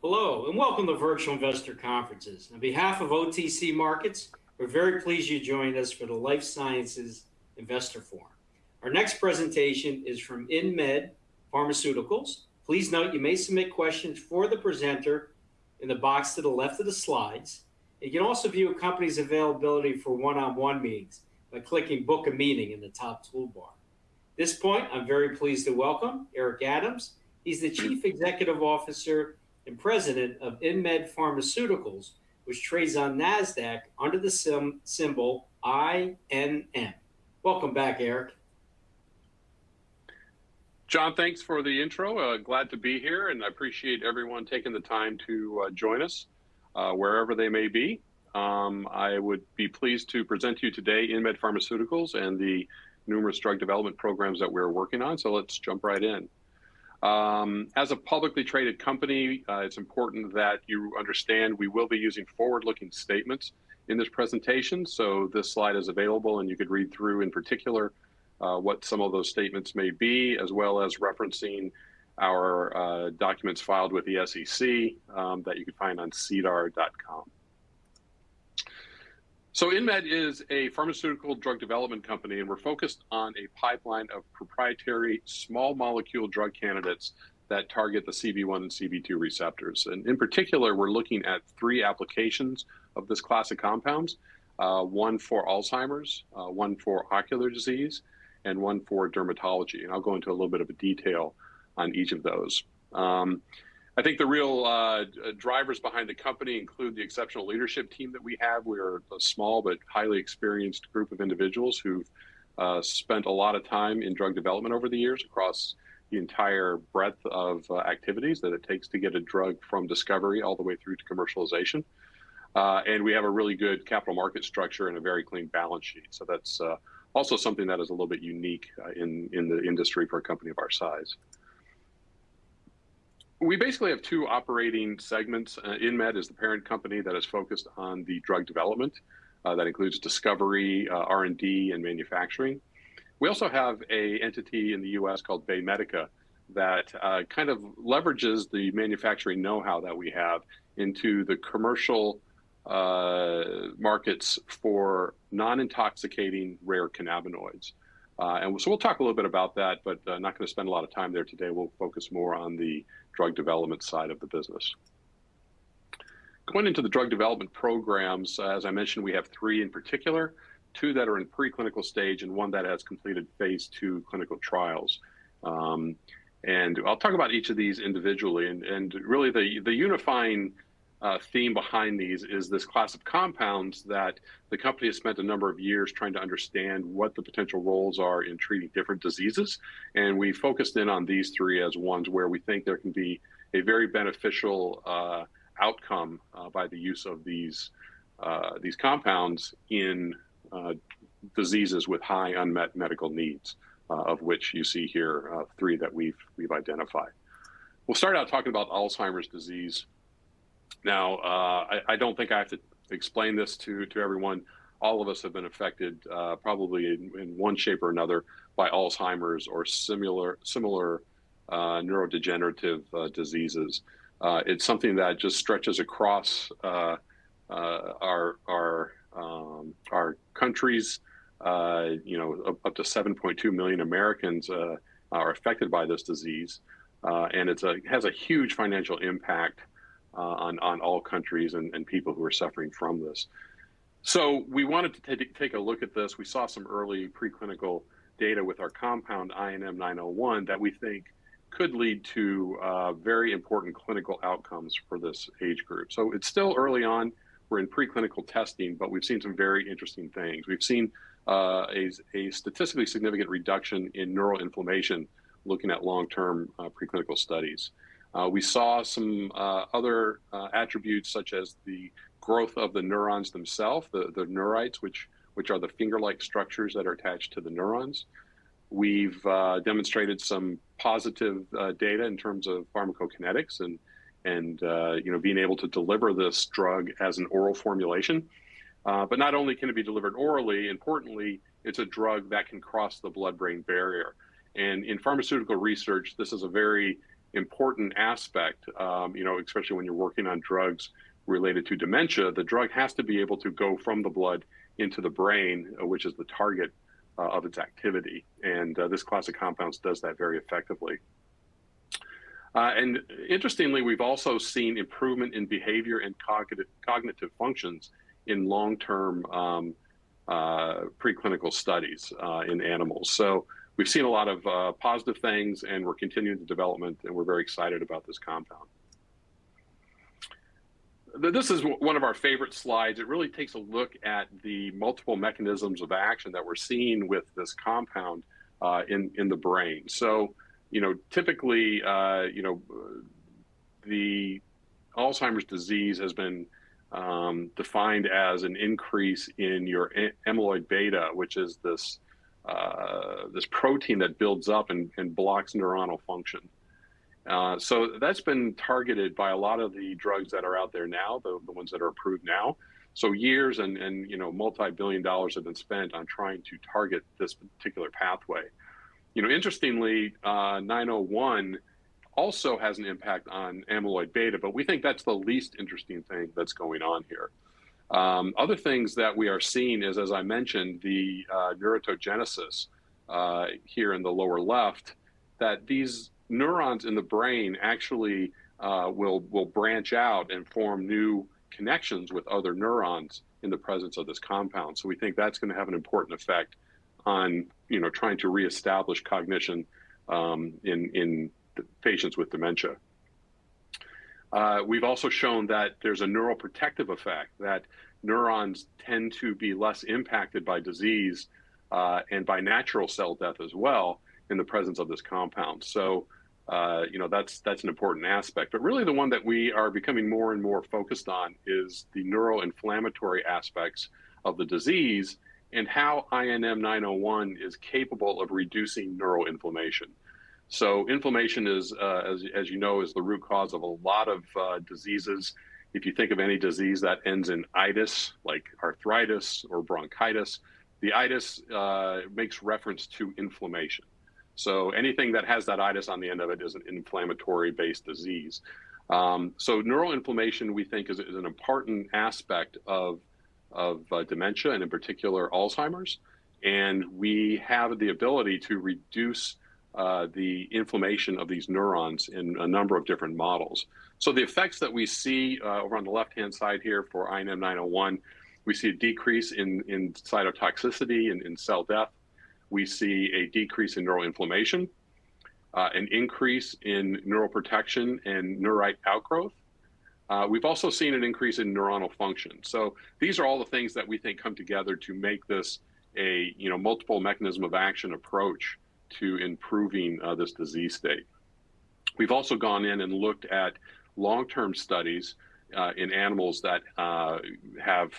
Hello, and welcome to Virtual Investor Conferences. On behalf of OTC Markets, we're very pleased you joined us for the Life Sciences Investor Forum. Our next presentation is from InMed Pharmaceuticals. Please note you may submit questions for the presenter in the box to the left of the slides. You can also view a company's availability for one-on-one meetings by clicking Book a Meeting in the top toolbar. At this point, I'm very pleased to welcome Eric Adams. He's the Chief Executive Officer and President of InMed Pharmaceuticals, which trades on NASDAQ under the symbol INM. Welcome back, Eric. John, thanks for the intro. Glad to be here, and I appreciate everyone taking the time to join us wherever they may be. I would be pleased to present to you today InMed Pharmaceuticals and the numerous drug development programs that we're working on, so let's jump right in. As a publicly traded company, it's important that you understand we will be using forward-looking statements in this presentation. So this slide is available and you could read through in particular what some of those statements may be, as well as referencing our documents filed with the SEC that you can find on sedar.com. So InMed is a pharmaceutical drug development company, and we're focused on a pipeline of proprietary small molecule drug candidates that target the CB1 and CB2 receptors. And in particular, we're looking at three applications of this class of compounds, one for Alzheimer's, one for ocular disease, and one for dermatology. And I'll go into a little bit of a detail on each of those. I think the real drivers behind the company include the exceptional leadership team that we have. We are a small but highly experienced group of individuals who've spent a lot of time in drug development over the years across the entire breadth of activities that it takes to get a drug from discovery all the way through to commercialization. And we have a really good capital market structure and a very clean balance sheet. So that's also something that is a little bit unique in the industry for a company of our size. We basically have two operating segments. InMed is the parent company that is focused on the drug development. That includes discovery, R&D, and manufacturing. We also have an entity in the US called BayMedica that kind of leverages the manufacturing know-how that we have into the commercial markets for non-intoxicating rare cannabinoids. And so we'll talk a little bit about that, but not going to spend a lot of time there today. We'll focus more on the drug development side of the business. Going into the drug development programs, as I mentioned, we have three in particular, two that are in preclinical stage and one that has completed phase 2 clinical trials. And I'll talk about each of these individually. And really the unifying theme behind these is this class of compounds that the company has spent a number of years trying to understand what the potential roles are in treating different diseases. And we focused in on these three as ones where we think there can be a very beneficial outcome by the use of these compounds in diseases with high unmet medical needs, of which you see here three that we've identified. We'll start out talking about Alzheimer's disease. Now, I don't think I have to explain this to everyone. All of us have been affected probably in one shape or another by Alzheimer's or similar neurodegenerative diseases. It's something that just stretches across our countries. Up to 7.2 million Americans are affected by this disease, and it has a huge financial impact on all countries and people who are suffering from this. So we wanted to take a look at this. We saw some early preclinical data with our compound INM-901 that we think could lead to very important clinical outcomes for this age group. So it's still early on. We're in preclinical testing, but we've seen some very interesting things. We've seen a statistically significant reduction in neural inflammation looking at long-term preclinical studies. We saw some other attributes such as the growth of the neurons themselves, the neurites, which are the finger-like structures that are attached to the neurons. We've demonstrated some positive data in terms of pharmacokinetics and being able to deliver this drug as an oral formulation. But not only can it be delivered orally, importantly, it's a drug that can cross the blood-brain barrier. And in pharmaceutical research, this is a very important aspect, especially when you're working on drugs related to dementia. The drug has to be able to go from the blood into the brain, which is the target of its activity. And this class of compounds does that very effectively. And interestingly, we've also seen improvement in behavior and cognitive functions in long-term preclinical studies in animals. So we've seen a lot of positive things, and we're continuing the development, and we're very excited about this compound. This is one of our favorite slides. It really takes a look at the multiple mechanisms of action that we're seeing with this compound in the brain. So, typically, the Alzheimer's disease has been defined as an increase in your amyloid beta, which is this protein that builds up and blocks neuronal function. So that's been targeted by a lot of the drugs that are out there now, the ones that are approved now. So years and multi-billion dollars have been spent on trying to target this particular pathway. Interestingly, 901 also has an impact on amyloid beta, but we think that's the least interesting thing that's going on here. Other things that we are seeing is, as I mentioned, the neurogenesis here in the lower left, that these neurons in the brain actually will branch out and form new connections with other neurons in the presence of this compound. So we think that's going to have an important effect on trying to reestablish cognition in patients with dementia. We've also shown that there's a neuroprotective effect, that neurons tend to be less impacted by disease and by natural cell death as well in the presence of this compound. So that's an important aspect. But really the one that we are becoming more and more focused on is the neuroinflammatory aspects of the disease and how INM-901 is capable of reducing neuroinflammation. So inflammation is, as you know, is the root cause of a lot of diseases. If you think of any disease that ends in itis, like arthritis or bronchitis, the itis makes reference to inflammation. So anything that has that itis on the end of it is an inflammatory-based disease. So neural inflammation, we think, is an important aspect of dementia, and in particular Alzheimer's. And we have the ability to reduce the inflammation of these neurons in a number of different models. So the effects that we see over on the left-hand side here for INM-901, we see a decrease in cytotoxicity and in cell death. We see a decrease in neuroinflammation, an increase in neuroprotection and neurite outgrowth. We've also seen an increase in neuronal function. So these are all the things that we think come together to make this a multiple mechanism of action approach to improving this disease state. We've also gone in and looked at long-term studies in animals that have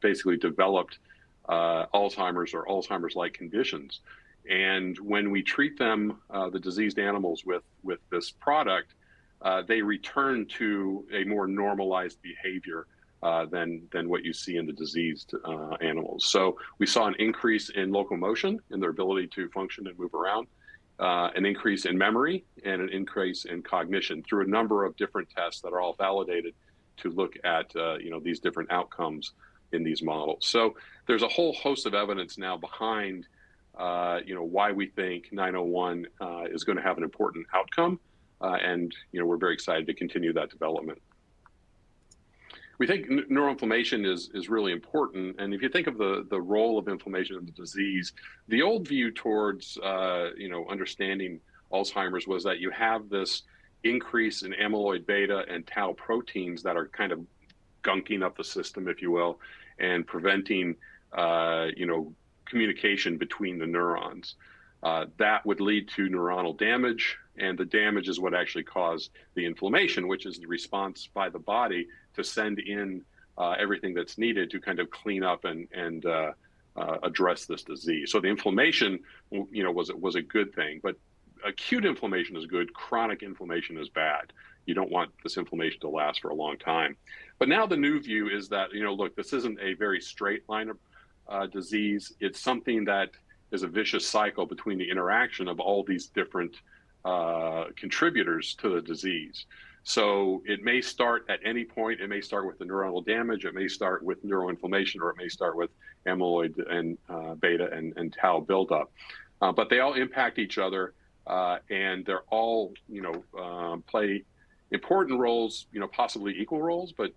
basically developed Alzheimer's or Alzheimer's-like conditions. And when we treat them, the diseased animals, with this product, they return to a more normalized behavior than what you see in the diseased animals. So we saw an increase in locomotion, in their ability to function and move around, an increase in memory, and an increase in cognition through a number of different tests that are all validated to look at these different outcomes in these models. So there's a whole host of evidence now behind why we think 901 is going to have an important outcome, and we're very excited to continue that development. We think neuroinflammation is really important, and if you think of the role of inflammation in the disease, the old view towards understanding Alzheimer's was that you have this increase in amyloid beta and tau proteins that are kind of gunking up the system, if you will, and preventing communication between the neurons. That would lead to neuronal damage, and the damage is what actually caused the inflammation, which is the response by the body to send in everything that's needed to kind of clean up and address this disease. So the inflammation, was a good thing, but acute inflammation is good. Chronic inflammation is bad. You don't want this inflammation to last for a long time. But now the new view is that, look, this isn't a very straight line of disease. It's something that is a vicious cycle between the interaction of all these different contributors to the disease. So it may start at any point. It may start with the neuronal damage. It may start with neuroinflammation, or it may start with amyloid and beta and tau buildup. But they all impact each other, and they're all, play important roles, possibly equal roles, but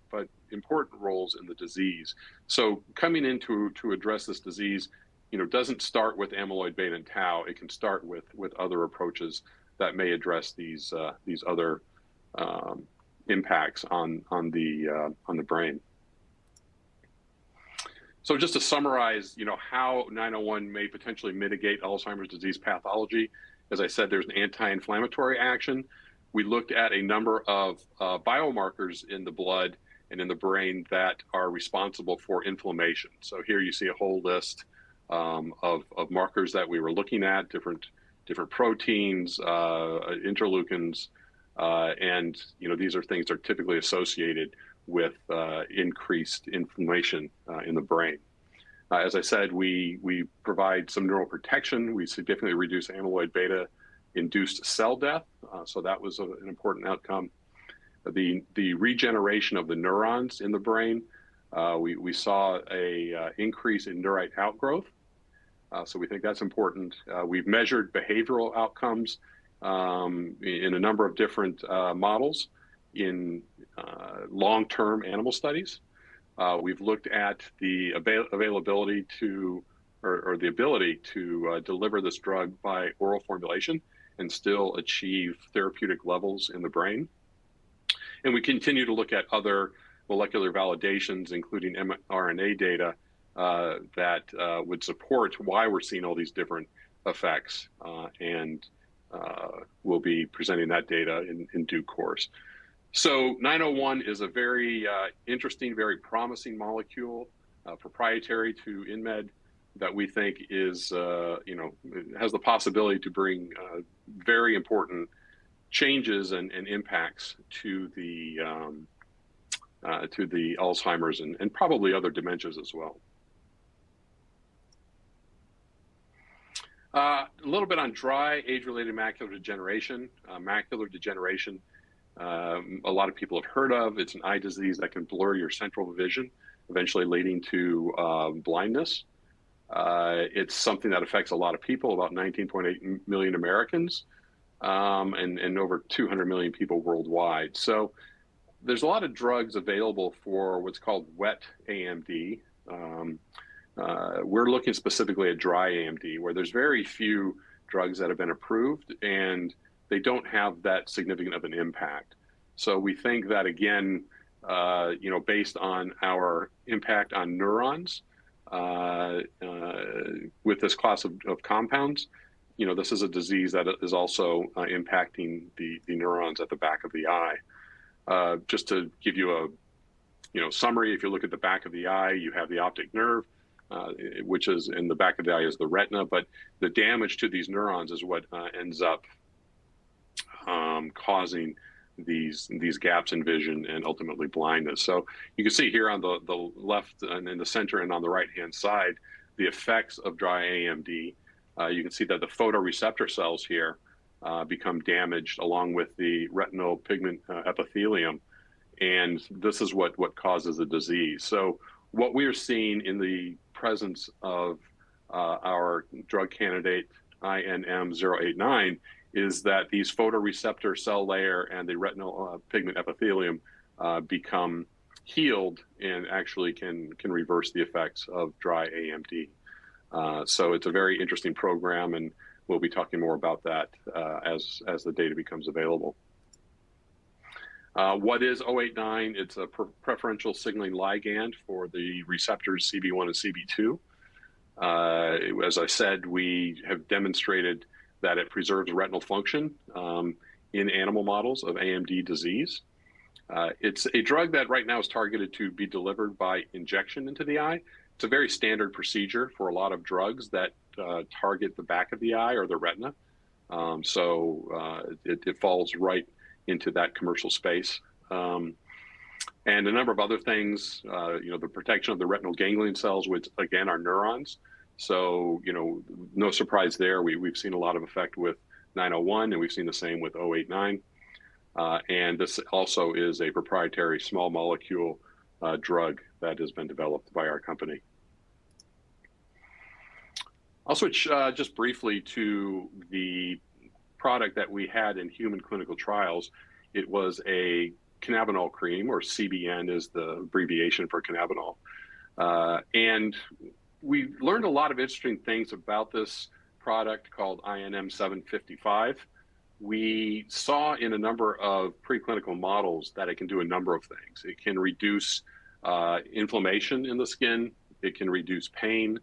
important roles in the disease. So coming in to address this disease, doesn't start with amyloid beta and tau. It can start with other approaches that may address these other impacts on the brain. So just to summarize, how 901 may potentially mitigate Alzheimer's disease pathology. As I said, there's an anti-inflammatory action. We looked at a number of biomarkers in the blood and in the brain that are responsible for inflammation. So here you see a whole list of markers that we were looking at, different proteins, interleukins, and these are things that are typically associated with increased inflammation in the brain. As I said, we provide some neural protection. We significantly reduce amyloid beta induced cell death, so that was an important outcome. The regeneration of the neurons in the brain, we saw a increase in neurite outgrowth, so we think that's important. We've measured behavioral outcomes in a number of different models in long-term animal studies. We've looked at the availability to, or the ability to deliver this drug by oral formulation and still achieve therapeutic levels in the brain. And we continue to look at other molecular validations, including mRNA data that would support why we're seeing all these different effects. And we'll be presenting that data in due course. So 901 is a very interesting, very promising molecule, proprietary to InMed, that we think is, has the possibility to bring very important changes and impacts to the Alzheimer's and probably other dementias as well. A little bit on dry age-related macular degeneration. Macular degeneration, a lot of people have heard of. It's an eye disease that can blur your central vision, eventually leading to blindness. It's something that affects a lot of people, about 19.8 million Americans, and over 200 million people worldwide. So there's a lot of drugs available for what's called wet AMD. We're looking specifically at dry AMD, where there's very few drugs that have been approved, and they don't have that significant of an impact. So we think that, again, based on our impact on neurons, with this class of compounds, this is a disease that is also impacting the neurons at the back of the eye. Just to give you a summary, if you look at the back of the eye, you have the optic nerve, which is in the back of the eye is the retina, but the damage to these neurons is what ends up causing these gaps in vision and ultimately blindness. So you can see here on the left and in the center and on the right-hand side, the effects of dry AMD. You can see that the photoreceptor cells here become damaged along with the retinal pigment epithelium. And this is what causes the disease. So what we are seeing in the presence of our drug candidate INM-089 is that these photoreceptor cell layer and the retinal pigment epithelium become healed and actually can reverse the effects of dry AMD. So it's a very interesting program, and we'll be talking more about that as the data becomes available. What is 089? It's a preferential signaling ligand for the receptors CB1 and CB2. As I said, we have demonstrated that it preserves retinal function in animal models of AMD disease. It's a drug that right now is targeted to be delivered by injection into the eye. It's a very standard procedure for a lot of drugs that target the back of the eye or the retina. So it falls right into that commercial space. And a number of other things, the protection of the retinal ganglion cells, which again are neurons. So, no surprise there. We've seen a lot of effect with 901, and we've seen the same with 089. And this also is a proprietary small molecule drug that has been developed by our company. I'll switch just briefly to the product that we had in human clinical trials. It was a cannabinol cream, or CBN is the abbreviation for cannabinol. And we learned a lot of interesting things about this product called INM 755. We saw in a number of preclinical models that it can do a number of things. It can reduce inflammation in the skin. It can reduce pain.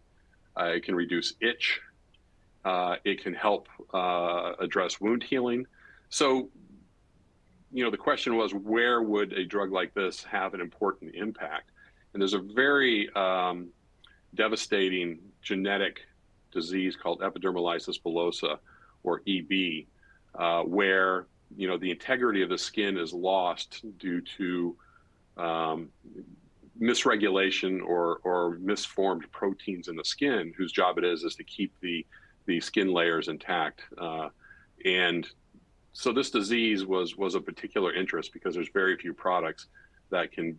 It can reduce itch. It can help address wound healing. So, the question was, where would a drug like this have an important impact? And there's a very devastating genetic disease called epidermolysis bullosa, or EB, where the integrity of the skin is lost due to misregulation or misformed proteins in the skin, whose job it is to keep the skin layers intact. And so this disease was of particular interest because there's very few products that can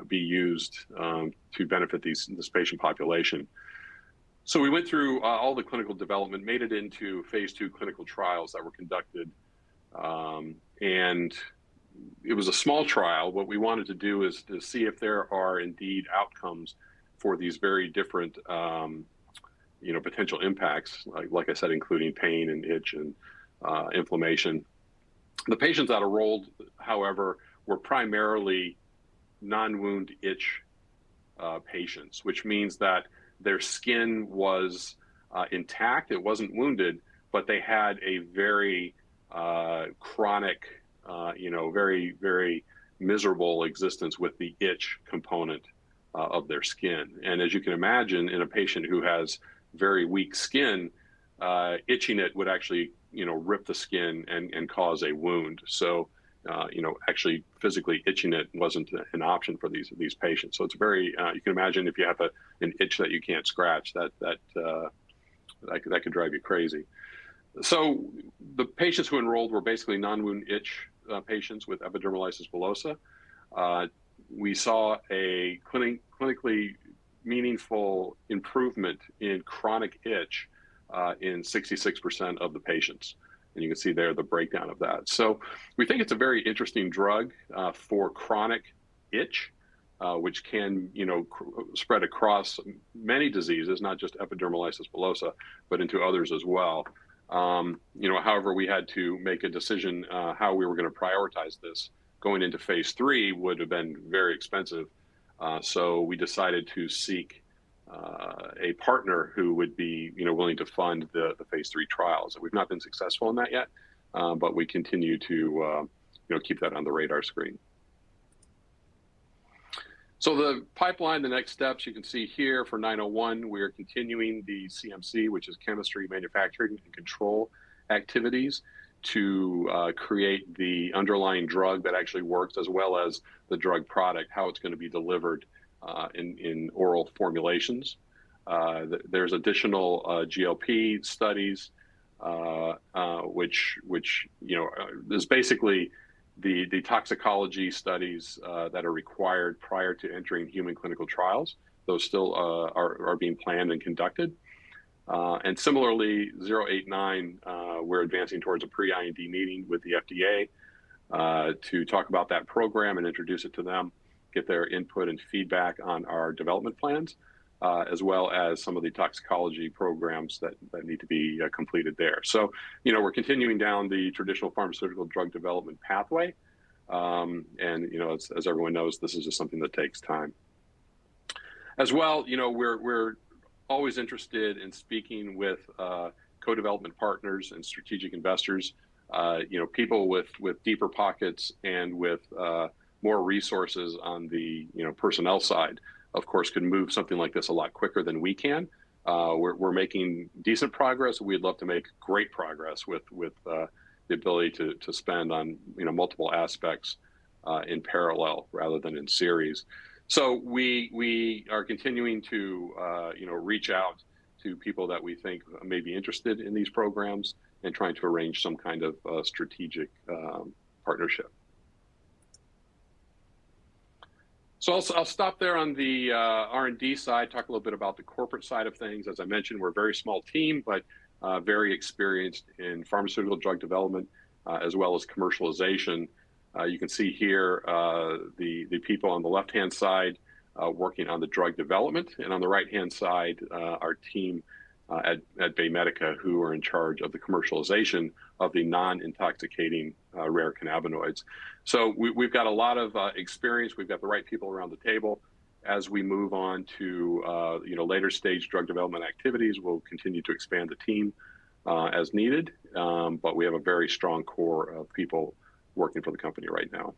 be used to benefit this patient population. So we went through all the clinical development, made it into phase 2 clinical trials that were conducted. And it was a small trial. What we wanted to do is to see if there are indeed outcomes for these very different potential impacts, like I said, including pain and itch and inflammation. The patients that enrolled, however, were primarily non-wound itch patients, which means that their skin was intact. It wasn't wounded, but they had a very chronic, very, very miserable existence with the itch component of their skin. And as you can imagine, in a patient who has very weak skin, itching it would actually, rip the skin and cause a wound. So, actually physically itching it wasn't an option for these patients. So it's very, you can imagine if you have an itch that you can't scratch, that could drive you crazy. So the patients who enrolled were basically non-wound itch patients with epidermolysis bullosa. We saw a clinically meaningful improvement in chronic itch in 66% of the patients. And you can see there the breakdown of that. So we think it's a very interesting drug for chronic itch, which can, spread across many diseases, not just epidermolysis bullosa, but into others as well. However, we had to make a decision how we were going to prioritize this. Going into phase 3 would have been very expensive. So we decided to seek a partner who would be, willing to fund the phase 3 trials. We've not been successful in that yet, but we continue to, keep that on the radar screen. So the pipeline, the next steps you can see here for 901, we are continuing the CMC, which is chemistry, manufacturing, and control activities to create the underlying drug that actually works, as well as the drug product, how it's going to be delivered in oral formulations. There's additional GLP studies, which is basically the toxicology studies that are required prior to entering human clinical trials. Those still are being planned and conducted. And similarly, 089, we're advancing towards a pre-IND meeting with the FDA to talk about that program and introduce it to them, get their input and feedback on our development plans, as well as some of the toxicology programs that need to be completed there. So, we're continuing down the traditional pharmaceutical drug development pathway. And, as everyone knows, this is just something that takes time. As well, we're always interested in speaking with co-development partners and strategic investors, people with deeper pockets and with more resources on the personnel side, of course, could move something like this a lot quicker than we can. We're making decent progress. We'd love to make great progress with the ability to spend on multiple aspects in parallel rather than in series. So we are continuing to reach out to people that we think may be interested in these programs and trying to arrange some kind of strategic partnership. So I'll stop there on the R&D side, talk a little bit about the corporate side of things. As I mentioned, we're a very small team, but very experienced in pharmaceutical drug development as well as commercialization. You can see here the people on the left-hand side working on the drug development, and on the right-hand side, our team at Baymedica, who are in charge of the commercialization of the non-intoxicating rare cannabinoids. So we've got a lot of experience. We've got the right people around the table. As we move on to later stage drug development activities, we'll continue to expand the team as needed, but we have a very strong core of people working for the company right now.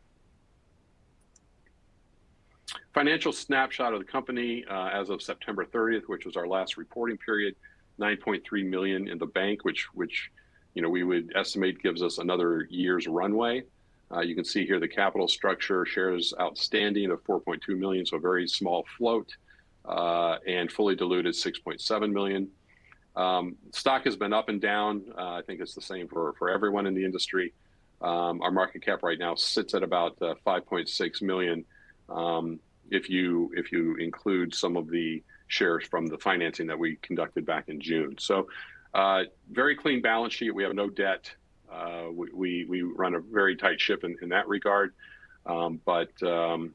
Financial snapshot of the company as of September 30th, which was our last reporting period. 9.3 million in the bank, which we would estimate gives us another year's runway. You can see here the capital structure, shares outstanding of 4.2 million, so a very small float, and fully diluted 6.7 million. Stock has been up and down. I think it's the same for everyone in the industry. Our market cap right now sits at about 5.6 million. If you include some of the shares from the financing that we conducted back in June. So very clean balance sheet. We have no debt. We run a very tight ship in that regard. But none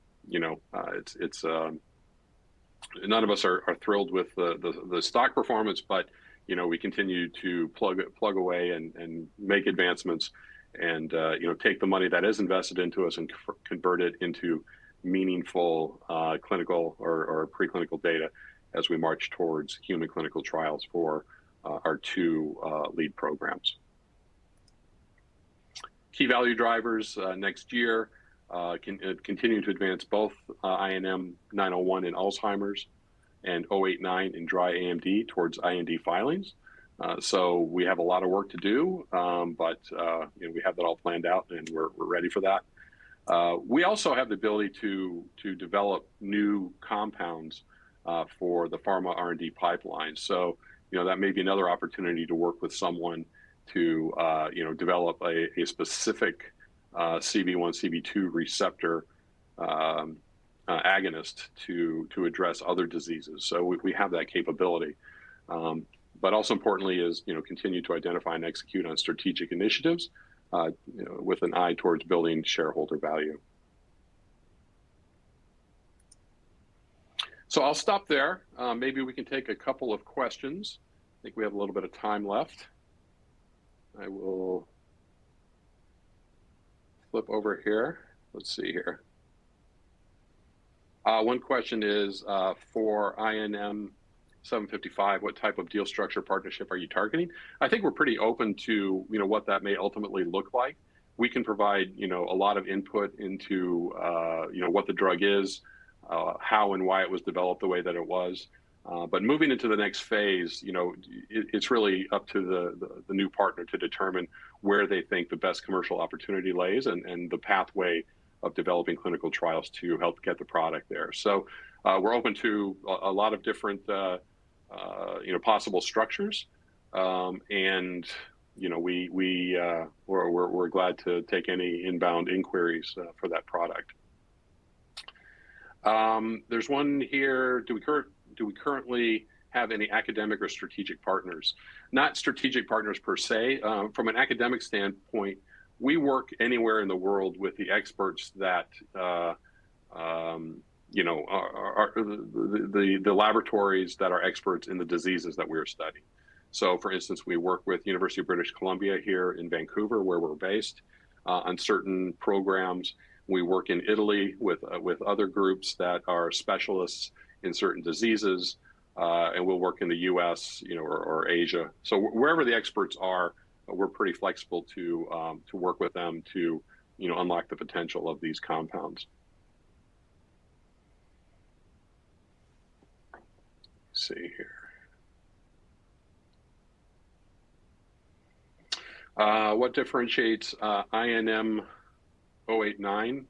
of us are thrilled with the stock performance, but we continue to plug away and make advancements and take the money that is invested into us and convert it into meaningful clinical or preclinical data as we march towards human clinical trials for our two lead programs. Key value drivers next year, continue to advance both INM-901 in Alzheimer's and 089 in dry AMD towards IND filings. So we have a lot of work to do, but we have that all planned out and we're ready for that. We also have the ability to develop new compounds for the pharma R&D pipeline. So, that may be another opportunity to work with someone to, develop a specific CB1, CB2 receptor agonist to address other diseases. So we have that capability. But also importantly is, continue to identify and execute on strategic initiatives with an eye towards building shareholder value. So I'll stop there. Maybe we can take a couple of questions. I think we have a little bit of time left. I will flip over here. Let's see here. One question is for INM-755, what type of deal structure partnership are you targeting? I think we're pretty open to what that may ultimately look like. We can provide a lot of input into what the drug is, how and why it was developed the way that it was. But moving into the next phase, it's really up to the new partner to determine where they think the best commercial opportunity lays and the pathway of developing clinical trials to help get the product there. So we're open to a lot of different possible structures, and we're glad to take any inbound inquiries for that product. There's one here. Do we currently have any academic or strategic partners? Not strategic partners per se. From an academic standpoint, we work anywhere in the world with the experts that are the laboratories that are experts in the diseases that we're studying. So, for instance, we work with University of British Columbia here in Vancouver, where we're based, on certain programs. We work in Italy with other groups that are specialists in certain diseases, and we'll work in the U.S., or Asia. So wherever the experts are, we're pretty flexible to work with them to, unlock the potential of these compounds. Let's see here. What differentiates INM-089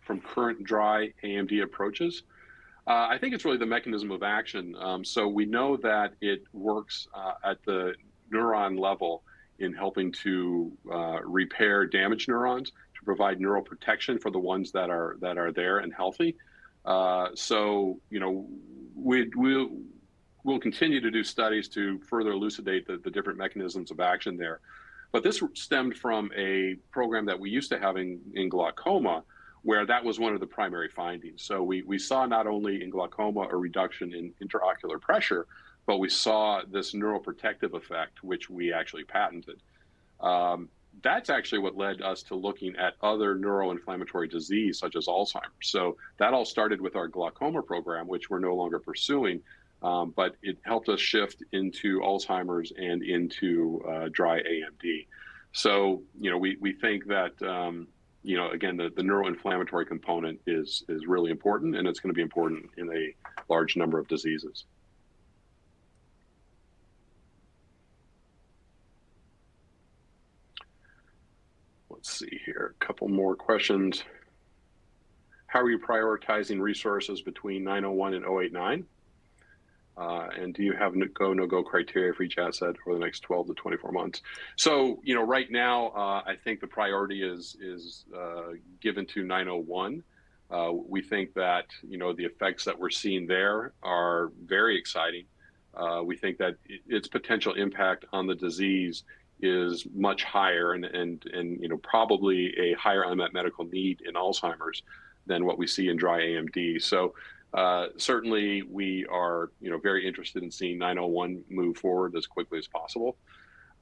from current dry AMD approaches? I think it's really the mechanism of action. So we know that it works at the neuron level in helping to repair damaged neurons, to provide neural protection for the ones that are there and healthy. So, you know, we'll continue to do studies to further elucidate the different mechanisms of action there. But this stemmed from a program that we used to have in glaucoma, where that was one of the primary findings. So we saw not only in glaucoma a reduction in intraocular pressure, but we saw this neuroprotective effect, which we actually patented. That's actually what led us to looking at other neuroinflammatory disease, such as Alzheimer's. So that all started with our glaucoma program, which we're no longer pursuing, but it helped us shift into Alzheimer's and into dry AMD. So, you know, we think that, you know, again, the neuroinflammatory component is really important, and it's going to be important in a large number of diseases. Let's see here, a couple more questions. How are you prioritizing resources between 901 and 089? And do you have go, no-go criteria for each asset over the next 12 to 24 months? So, you know, right now, I think the priority is given to 901. We think that, you know, the effects that we're seeing there are very exciting. We think that its potential impact on the disease is much higher and you know, probably a higher unmet medical need in Alzheimer's than what we see in dry AMD. So certainly we are, you know, very interested in seeing 901 move forward as quickly as possible.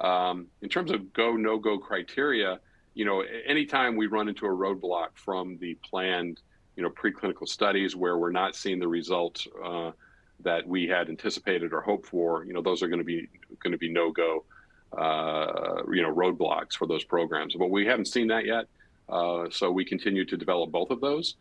In terms of go, no-go criteria, you know, anytime we run into a roadblock from the planned, you know, preclinical studies where we're not seeing the results that we had anticipated or hoped for, you know, those are going to be no-go, you know, roadblocks for those programs. But we haven't seen that yet, so we continue to develop both of those.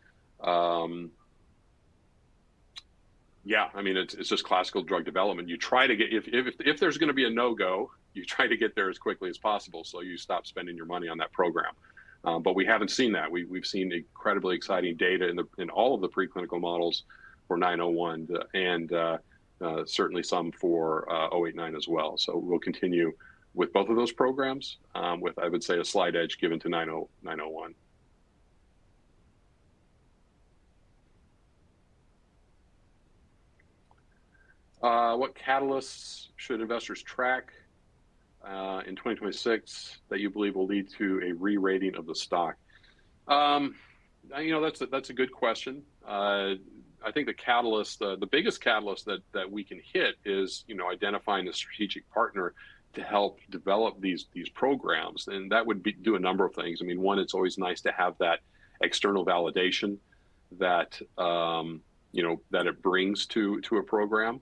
Yeah, I mean, it's just classical drug development. You try to get, if there's going to be a no-go, you try to get there as quickly as possible, so you stop spending your money on that program. But we haven't seen that. We've seen incredibly exciting data in all of the preclinical models for 901 and certainly some for 089 as well. So we'll continue with both of those programs, with, I would say, a slight edge given to 901. What catalysts should investors track in 2026 that you believe will lead to a re-rating of the stock? You know, that's a good question. I think the catalyst, the biggest catalyst that we can hit is, you know, identifying a strategic partner to help develop these programs, and that would do a number of things. I mean, one, it's always nice to have that external validation that you know, that it brings to a program.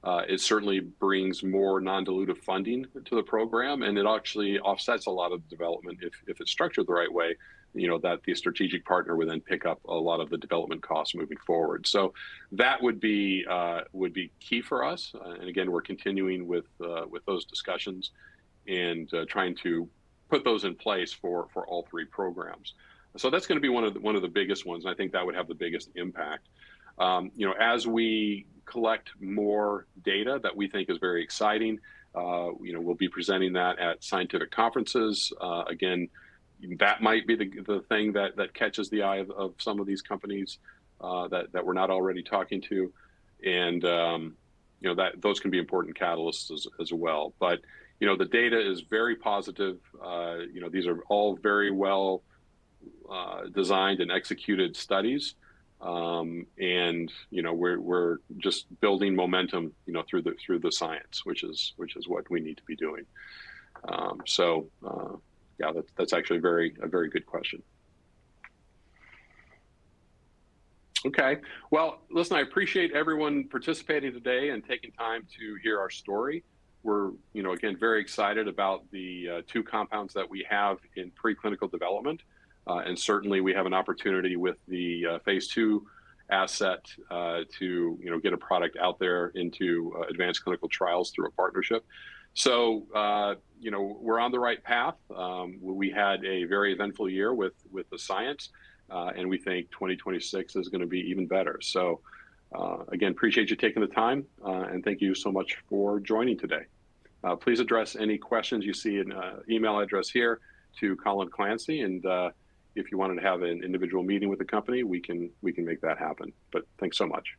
It certainly brings more non-dilutive funding to the program, and it actually offsets a lot of development if it's structured the right way, you know, that the strategic partner would then pick up a lot of the development costs moving forward. So that would be key for us. And again, we're continuing with those discussions and trying to put those in place for all three programs. So that's going to be one of the biggest ones. And I think that would have the biggest impact. You know, as we collect more data that we think is very exciting, you know, we'll be presenting that at scientific conferences. Again, that might be the thing that catches the eye of some of these companies that we're not already talking to, and you know, that those can be important catalysts as well. But you know, the data is very positive. You know, these are all very well designed and executed studies, and you know, we're just building momentum, you know, through the science, which is what we need to be doing. Yeah, that's actually a very good question. Okay, well, listen, I appreciate everyone participating today and taking time to hear our story. We're, you know, again, very excited about the two compounds that we have in preclinical development, and certainly we have an opportunity with the phase 2 asset to, you know, get a product out there into advanced clinical trials through a partnership. So, you know, we're on the right path. We had a very eventful year with the science, and we think 2026 is going to be even better. So, again, appreciate you taking the time, and thank you so much for joining today. Please address any questions you see in email address here to Colin Clancy, and if you wanted to have an individual meeting with the company, we can make that happen. But thanks so much.